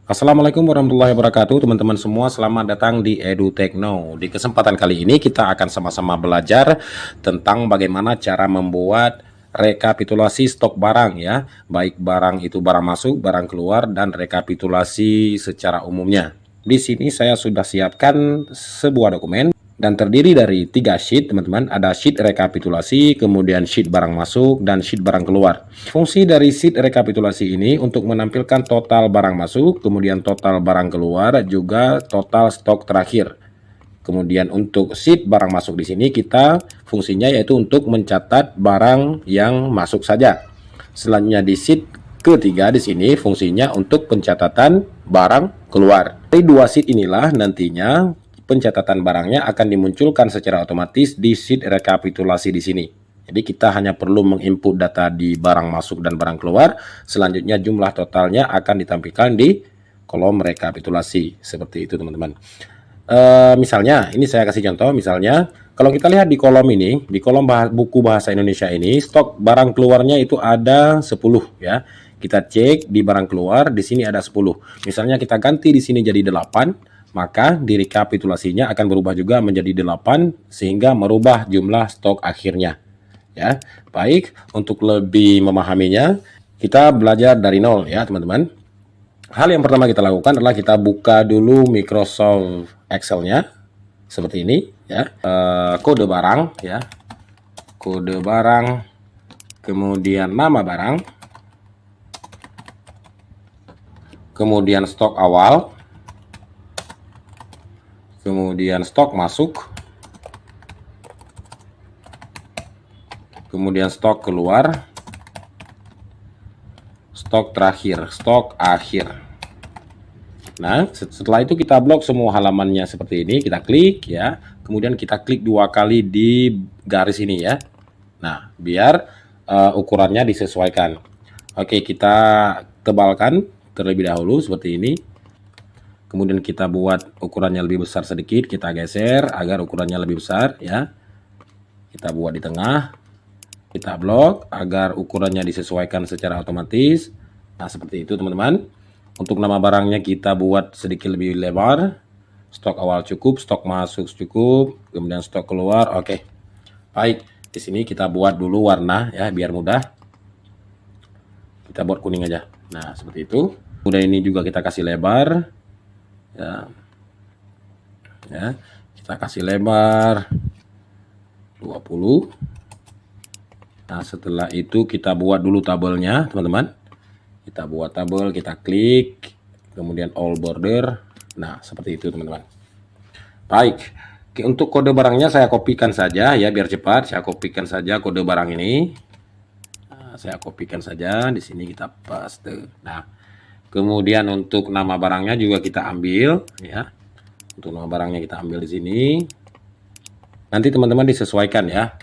Assalamualaikum warahmatullahi wabarakatuh, teman-teman semua. Selamat datang di EduTechno. Di kesempatan kali ini kita akan sama-sama belajar tentang bagaimana cara membuat rekapitulasi stok barang ya, baik barang itu barang masuk, barang keluar, dan rekapitulasi secara umumnya. Di sini saya sudah siapkan sebuah dokumen dan terdiri dari 3 sheet, teman-teman. Ada sheet rekapitulasi, kemudian sheet barang masuk, dan sheet barang keluar. Fungsi dari sheet rekapitulasi ini untuk menampilkan total barang masuk, kemudian total barang keluar, juga total stok terakhir. Kemudian untuk sheet barang masuk di sini kita fungsinya yaitu untuk mencatat barang yang masuk saja. Selanjutnya di sheet ketiga di sini fungsinya untuk pencatatan barang keluar. Dari 2 sheet inilah nantinya pencatatan barangnya akan dimunculkan secara otomatis di sheet rekapitulasi di sini. Jadi kita hanya perlu menginput data di barang masuk dan barang keluar. Selanjutnya jumlah totalnya akan ditampilkan di kolom rekapitulasi. Seperti itu, teman-teman. Misalnya, ini saya kasih contoh. Misalnya, kalau kita lihat di kolom ini, di kolom buku bahasa Indonesia ini, stok barang keluarnya itu ada 10 ya. Kita cek di barang keluar, di sini ada 10. Misalnya kita ganti di sini jadi 8, maka di rekapitulasinya akan berubah juga menjadi 8 sehingga merubah jumlah stok akhirnya. Ya, baik, untuk lebih memahaminya, kita belajar dari nol ya, teman-teman. Hal yang pertama kita lakukan adalah kita buka dulu Microsoft Excel-nya seperti ini ya. Kode barang ya. Kode barang, kemudian nama barang, kemudian stok awal, kemudian stok masuk, kemudian stok keluar, stok terakhir, stok akhir. Nah, setelah itu kita blok semua halamannya seperti ini, kita klik ya, kemudian kita klik 2 kali di garis ini ya. Nah, biar ukurannya disesuaikan. Oke, kita tebalkan terlebih dahulu seperti ini. Kemudian kita buat ukurannya lebih besar sedikit, kita geser agar ukurannya lebih besar ya. Kita buat di tengah, kita blok agar ukurannya disesuaikan secara otomatis. Nah, seperti itu, teman-teman. Untuk nama barangnya kita buat sedikit lebih lebar. Stok awal cukup, stok masuk cukup, kemudian stok keluar. Oke. Baik, di sini kita buat dulu warna ya biar mudah. Kita buat kuning aja. Nah, seperti itu. Kemudian ini juga kita kasih lebar. Ya, kita kasih lebar 20. Nah, setelah itu kita buat dulu tabelnya, teman-teman. Kita buat tabel, kita klik, kemudian all border. Nah, seperti itu, teman-teman. Baik, untuk kode barangnya saya kopikan saja ya, biar cepat. Saya kopikan saja kode barang ini. Nah, saya kopikan saja, di sini kita paste. Nah, kemudian untuk nama barangnya juga kita ambil ya. Untuk nama barangnya kita ambil di sini. Nanti teman-teman disesuaikan ya.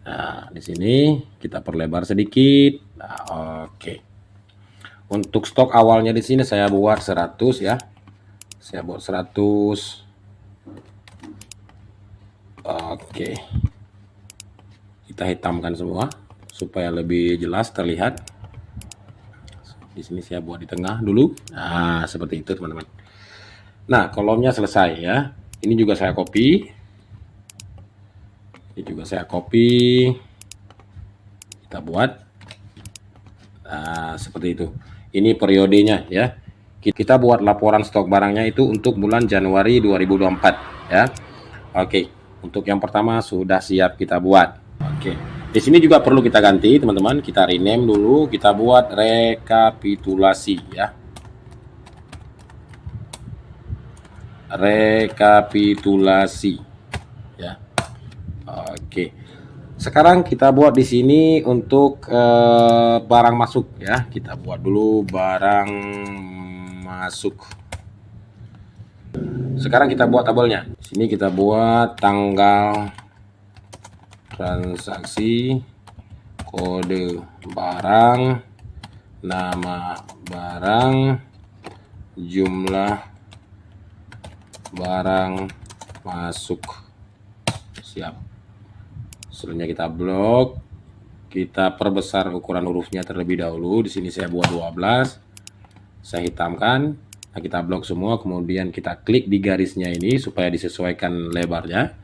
Nah, di sini kita perlebar sedikit. Nah, oke. Untuk stok awalnya di sini saya buat 100 ya. Saya buat 100. Oke. Kita hitamkan semua supaya lebih jelas terlihat. Di sini saya buat di tengah dulu. Nah, seperti itu, teman-teman. Nah, kolomnya selesai ya. Ini juga saya copy. Ini juga saya copy. Kita buat. Nah, seperti itu. Ini periodenya ya. Kita buat laporan stok barangnya itu untuk bulan Januari 2024 ya. Oke, untuk yang pertama sudah siap kita buat. Oke. Di sini juga perlu kita ganti, teman-teman. Kita rename dulu, kita buat rekapitulasi ya. Rekapitulasi ya. Oke. Sekarang kita buat di sini untuk barang masuk ya. Kita buat dulu barang masuk. Sekarang kita buat tabelnya. Di sini kita buat tanggal transaksi, kode barang, nama barang, jumlah barang masuk. Siap. Selanjutnya kita blok. Kita perbesar ukuran hurufnya terlebih dahulu. Di sini saya buat 12. Saya hitamkan. Nah, kita blok semua, kemudian kita klik di garisnya ini supaya disesuaikan lebarnya.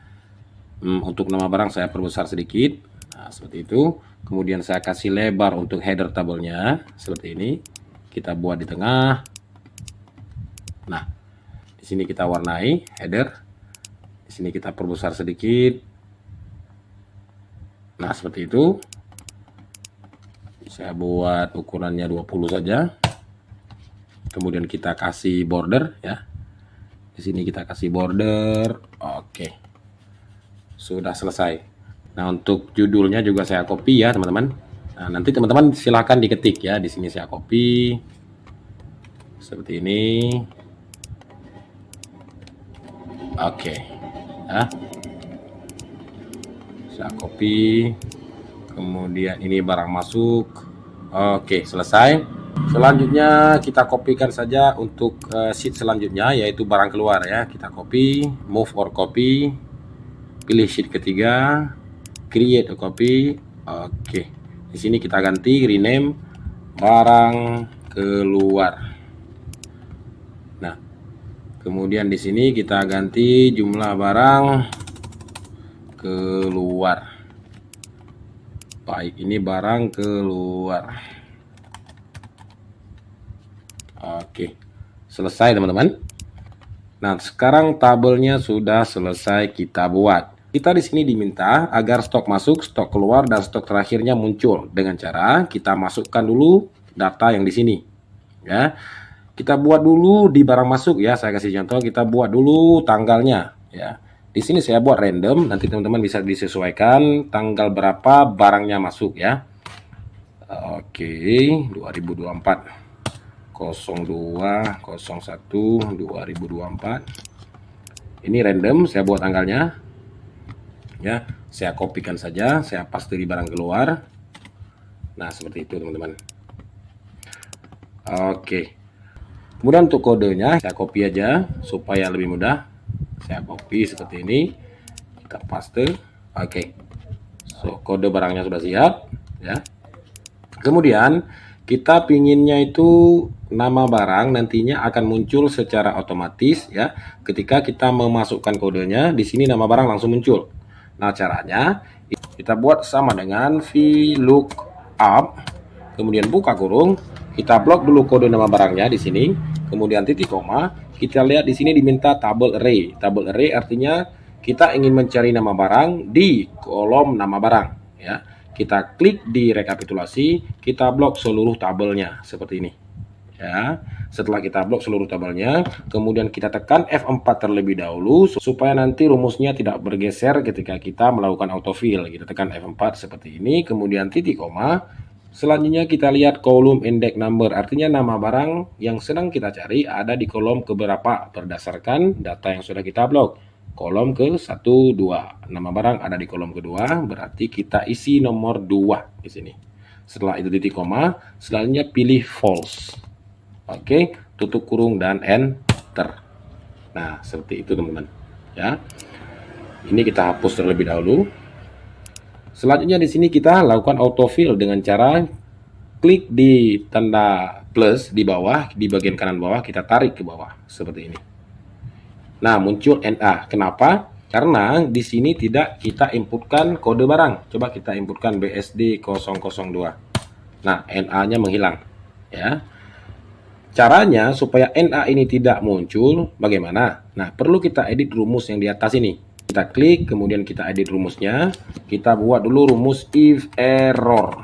Untuk nama barang saya perbesar sedikit. Nah, seperti itu. Kemudian saya kasih lebar untuk header tabelnya seperti ini. Kita buat di tengah. Nah, di sini kita warnai header. Di sini kita perbesar sedikit. Nah, seperti itu. Saya buat ukurannya 20 saja. Kemudian kita kasih border ya. Di sini kita kasih border. Oke. Sudah selesai. Nah, untuk judulnya juga saya copy ya, teman-teman. Nah, nanti teman-teman silahkan diketik ya. Di sini saya copy. Seperti ini. Oke. Ya. Saya copy. Kemudian ini barang masuk. Oke, selesai. Selanjutnya kita kopikan saja untuk sheet selanjutnya, yaitu barang keluar ya. Kita copy, move or copy, pilih sheet ketiga, create a copy. Oke, di sini kita ganti rename barang keluar. Nah, kemudian di sini kita ganti jumlah barang keluar. Baik, ini barang keluar. Oke, selesai teman-teman. Nah, sekarang tabelnya sudah selesai kita buat. Kita di sini diminta agar stok masuk, stok keluar, dan stok terakhirnya muncul dengan cara kita masukkan dulu data yang di sini. Ya, kita buat dulu di barang masuk ya. Saya kasih contoh, kita buat dulu tanggalnya. Ya, di sini saya buat random. Nanti teman-teman bisa disesuaikan tanggal berapa barangnya masuk ya. Oke, 2024. 02 01 2024. Ini random, saya buat tanggalnya ya. Saya kopikan saja, saya paste di barang keluar. Nah, seperti itu teman-teman. Oke, kemudian untuk kodenya saya copy aja supaya lebih mudah. Saya copy seperti ini, kita paste. Oke, so kode barangnya sudah siap ya. Kemudian kita pinginnya itu nama barang nantinya akan muncul secara otomatis ya. Ketika kita memasukkan kodenya, di sini nama barang langsung muncul. Nah, caranya kita buat sama dengan VLOOKUP, kemudian buka kurung, kita blok dulu kode nama barangnya di sini, kemudian titik koma, kita lihat di sini diminta tabel array. Tabel array artinya kita ingin mencari nama barang di kolom nama barang ya. Kita klik di rekapitulasi, kita blok seluruh tabelnya seperti ini ya. Setelah kita blok seluruh tabelnya, kemudian kita tekan F4 terlebih dahulu supaya nanti rumusnya tidak bergeser ketika kita melakukan autofill. Kita tekan F4 seperti ini, kemudian titik koma. Selanjutnya kita lihat kolom index number, artinya nama barang yang sedang kita cari ada di kolom keberapa berdasarkan data yang sudah kita blok. Kolom ke 1, 2. Nama barang ada di kolom kedua, berarti kita isi nomor 2 di sini. Setelah itu titik koma, selanjutnya pilih false. Oke, tutup kurung dan enter. Nah, seperti itu teman-teman. Ya. Ini kita hapus terlebih dahulu. Selanjutnya di sini kita lakukan autofill dengan cara klik di tanda plus di bawah, di bagian kanan bawah, kita tarik ke bawah seperti ini. Nah, muncul NA. Kenapa? Karena di sini tidak kita inputkan kode barang. Coba kita inputkan BSD 002. Nah, NA-nya menghilang. Ya. Caranya supaya NA ini tidak muncul, bagaimana? Nah, perlu kita edit rumus yang di atas ini. Kita klik, kemudian kita edit rumusnya. Kita buat dulu rumus if error.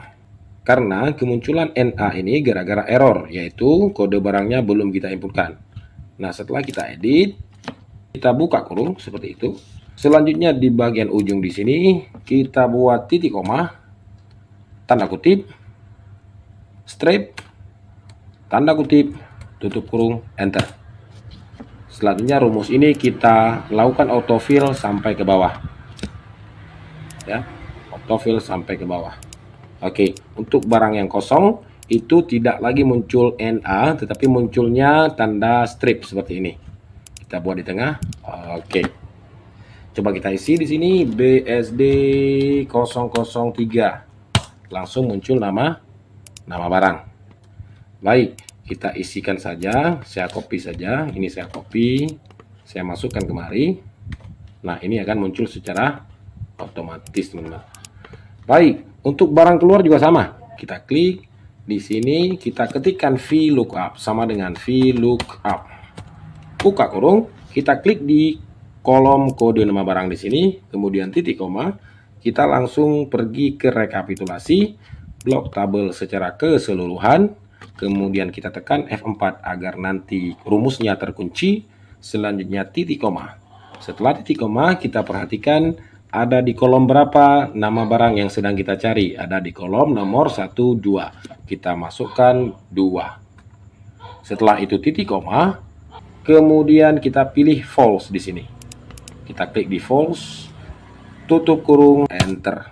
Karena kemunculan NA ini gara-gara error, yaitu kode barangnya belum kita inputkan. Nah, setelah kita edit, kita buka kurung seperti itu. Selanjutnya di bagian ujung di sini kita buat titik koma, tanda kutip, strip, tanda kutip, tutup kurung, enter. Selanjutnya rumus ini kita lakukan autofill sampai ke bawah. Ya, autofill sampai ke bawah. Oke, untuk barang yang kosong itu tidak lagi muncul NA, tetapi munculnya tanda strip seperti ini. Kita buat di tengah. Oke. Coba kita isi di sini BSD 003. Langsung muncul nama barang. Baik, kita isikan saja. Saya copy saja, ini saya copy, saya masukkan kemari. Nah, ini akan muncul secara otomatis, teman-teman. Baik, untuk barang keluar juga sama. Kita klik di sini, kita ketikkan VLOOKUP sama dengan VLOOKUP. Buka kurung, kita klik di kolom kode nama barang di sini, kemudian titik koma, kita langsung pergi ke rekapitulasi, blok tabel secara keseluruhan, kemudian kita tekan F4 agar nanti rumusnya terkunci, selanjutnya titik koma. Setelah titik koma, kita perhatikan ada di kolom berapa nama barang yang sedang kita cari. Ada di kolom nomor 1, 2. Kita masukkan 2. Setelah itu titik koma, kemudian kita pilih false di sini. Kita klik di false, tutup kurung, enter.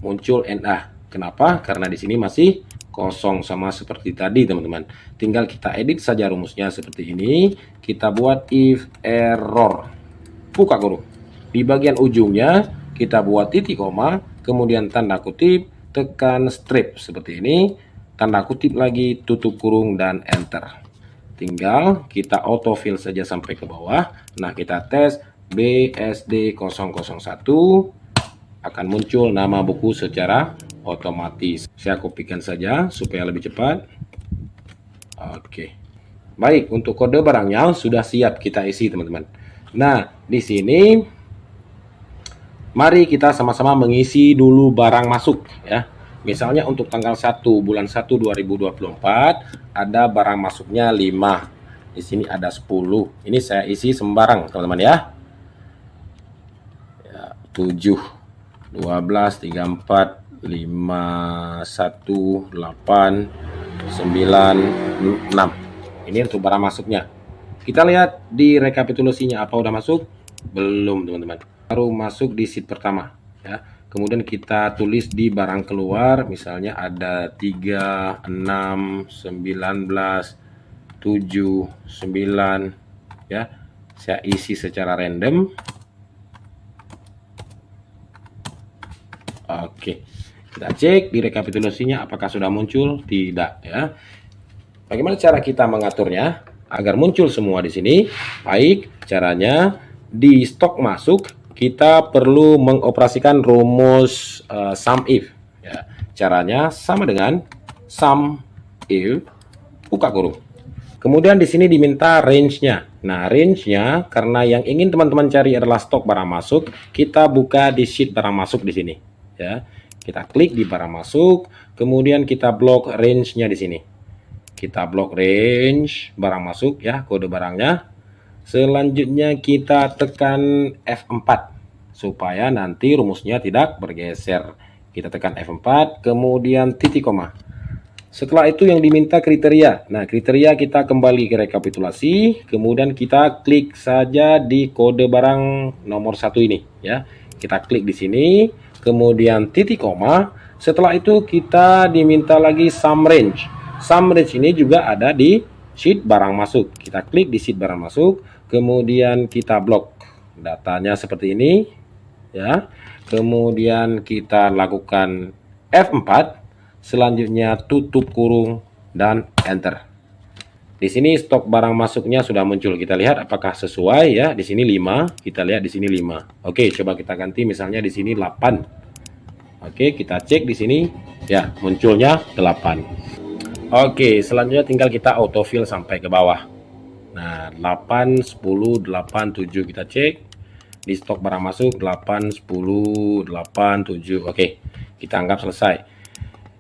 Muncul NA. Kenapa? Karena di sini masih kosong sama seperti tadi, teman-teman. Tinggal kita edit saja rumusnya seperti ini. Kita buat if error. Buka kurung. Di bagian ujungnya kita buat titik koma, kemudian tanda kutip, tekan strip seperti ini, tanda kutip lagi, tutup kurung dan enter. Tinggal kita autofill saja sampai ke bawah. Nah, kita tes BSD001, akan muncul nama buku secara otomatis. Saya kopikan saja supaya lebih cepat. Oke. Baik, untuk kode barangnya sudah siap kita isi, teman-teman. Nah, di sini mari kita sama-sama mengisi dulu barang masuk ya. Misalnya untuk tanggal 1 bulan 1 2024 ada barang masuknya 5. Di sini ada 10. Ini saya isi sembarang, teman-teman ya. 7 12 34 5 1 8 9 6. Ini untuk barang masuknya. Kita lihat di rekapitulasinya apa udah masuk? Belum, teman-teman. Baru masuk di sheet pertama ya. Kemudian kita tulis di barang keluar, misalnya ada 3 6 19 7 9 ya. Saya isi secara random. Oke, kita cek di rekapitulasinya apakah sudah muncul. Tidak ya. Bagaimana cara kita mengaturnya agar muncul semua di sini? Baik, caranya di stok masuk kita perlu mengoperasikan rumus sum if ya. Caranya sama dengan sum if, buka kurung. Kemudian di sini diminta range-nya. Nah, range-nya karena yang ingin teman-teman cari adalah stok barang masuk, kita buka di sheet barang masuk di sini ya. Kita klik di barang masuk, kemudian kita blok range-nya di sini. Kita blok range barang masuk ya, kode barangnya. Selanjutnya kita tekan F4 supaya nanti rumusnya tidak bergeser. Kita tekan F4, kemudian titik koma. Setelah itu yang diminta kriteria. Nah, kriteria kita kembali ke rekapitulasi, kemudian kita klik saja di kode barang nomor 1 ini ya. Kita klik di sini, kemudian titik koma. Setelah itu kita diminta lagi sum range. Sum range ini juga ada di sheet barang masuk. Kita klik di sheet barang masuk, kemudian kita blok datanya seperti ini ya. Kemudian kita lakukan F4, selanjutnya tutup kurung dan enter. Di sini stok barang masuknya sudah muncul. Kita lihat apakah sesuai ya. Di sini 5, kita lihat di sini 5. Oke, coba kita ganti misalnya di sini 8. Oke, kita cek di sini ya, munculnya 8. Oke, selanjutnya tinggal kita autofill sampai ke bawah. Nah, 8 10 8 7 kita cek. Di stok barang masuk 8 10 8 7. Oke, kita anggap selesai.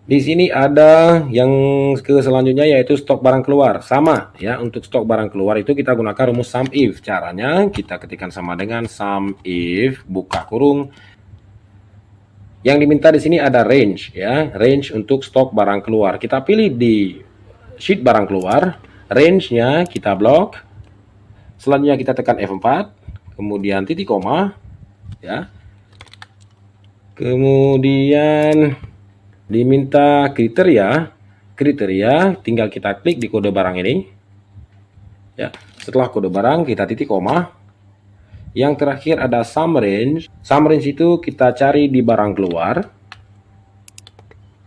Di sini ada yang ke selanjutnya yaitu stok barang keluar. Sama ya, untuk stok barang keluar itu kita gunakan rumus sum if. Caranya kita ketikkan sama dengan sum if, buka kurung. Yang diminta di sini ada range ya, range untuk stok barang keluar. Kita pilih di sheet barang keluar, range-nya kita blok. Selanjutnya kita tekan F4, kemudian titik koma ya. Kemudian diminta kriteria tinggal kita klik di kode barang ini ya. Setelah kode barang kita titik koma. Yang terakhir ada sum range itu kita cari di barang keluar.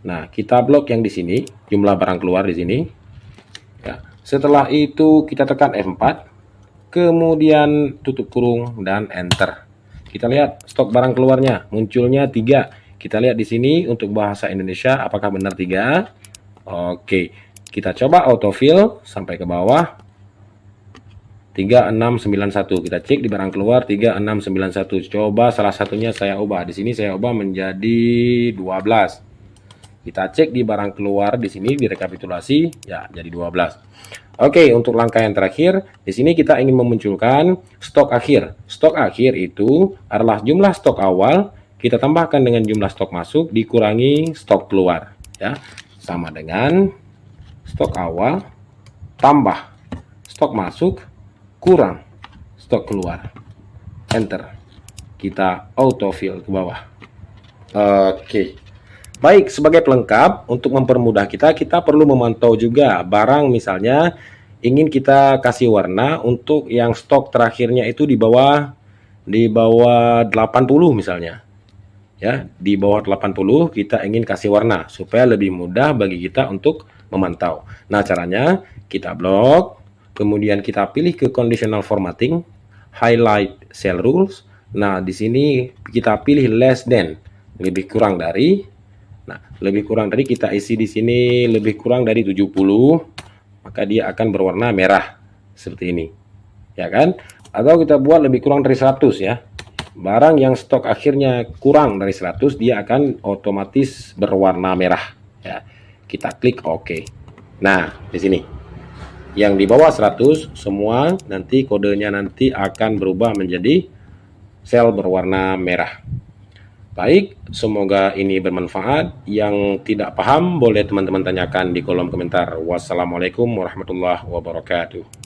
Nah, kita blok yang di sini, jumlah barang keluar di sini Ya. Setelah itu kita tekan F4, kemudian tutup kurung dan enter. Kita lihat stok barang keluarnya, munculnya 3. Kita lihat di sini untuk bahasa Indonesia apakah benar 3. Oke, kita coba autofill sampai ke bawah. 3691. Kita cek di barang keluar 3691. Coba salah satunya saya ubah. Di sini saya ubah menjadi 12. Kita cek di barang keluar di sini di rekapitulasi ya jadi 12. Oke, untuk langkah yang terakhir, di sini kita ingin memunculkan stok akhir. Stok akhir itu adalah jumlah stok awal kita tambahkan dengan jumlah stok masuk dikurangi stok keluar ya. Sama dengan stok awal tambah stok masuk kurang stok keluar. Enter. Kita autofill ke bawah. Oke. Baik, sebagai pelengkap untuk mempermudah kita perlu memantau juga barang misalnya ingin kita kasih warna untuk yang stok terakhirnya itu di bawah 80 misalnya. Ya, di bawah 80 kita ingin kasih warna supaya lebih mudah bagi kita untuk memantau. Nah, caranya kita blok, kemudian kita pilih ke conditional formatting, highlight cell rules. Nah, di sini kita pilih less than, lebih kurang dari. Nah, lebih kurang dari kita isi di sini lebih kurang dari 70, maka dia akan berwarna merah seperti ini. Ya kan? Atau kita buat lebih kurang dari 100 ya. Barang yang stok akhirnya kurang dari 100 dia akan otomatis berwarna merah ya. Kita klik OK. Nah, di sini yang di bawah 100 semua nanti kodenya nanti akan berubah menjadi sel berwarna merah. Baik, semoga ini bermanfaat. Yang tidak paham boleh teman-teman tanyakan di kolom komentar. Wassalamualaikum warahmatullahi wabarakatuh.